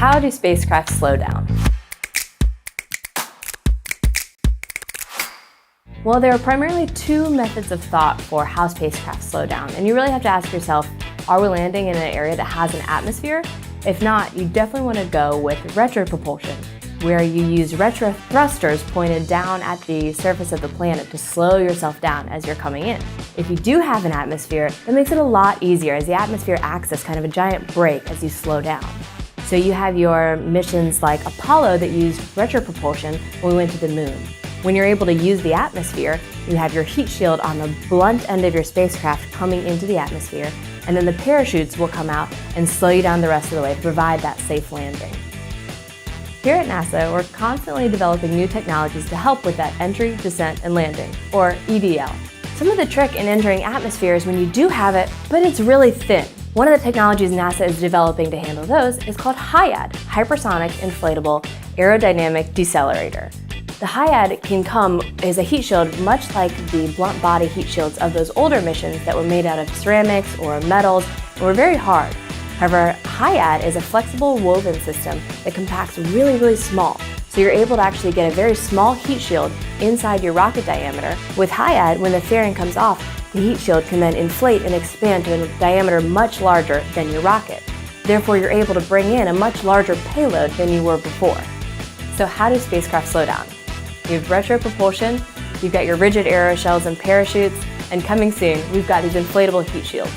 how do spacecraft slow down? Well, there are primarily two methods of thought for how spacecraft slow down, and you really have to ask yourself, are we landing in an area that has an atmosphere? If not, you definitely want to go with retropropulsion, where you use retro thrusters pointed down at the surface of the planet to slow yourself down as you're coming in. If you do have an atmosphere, that makes it a lot easier, as the atmosphere acts as kind of a giant brake as you slow down. So you have your missions like Apollo that used retropropulsion when we went to the moon. When you're able to use the atmosphere, you have your heat shield on the blunt end of your spacecraft coming into the atmosphere, and then the parachutes will come out and slow you down the rest of the way to provide that safe landing. Here at NASA, we're constantly developing new technologies to help with that entry, descent, and landing, or EDL. Some of the trick in entering atmosphere is when you do have it, but it's really thin. One of the technologies NASA is developing to handle those is called HIAD, Hypersonic Inflatable Aerodynamic Decelerator. The HIAD can come as a heat shield much like the blunt body heat shields of those older missions that were made out of ceramics or metals and were very hard. However, HIAD is a flexible woven system that compacts really small, so you're able to actually get a very small heat shield inside your rocket diameter. With HIAD, when the fairing comes off, the heat shield can then inflate and expand to a diameter much larger than your rocket. Therefore, you're able to bring in a much larger payload than you were before. So how do spacecraft slow down? You have retropropulsion, you've got your rigid aeroshells and parachutes, and coming soon, we've got these inflatable heat shields.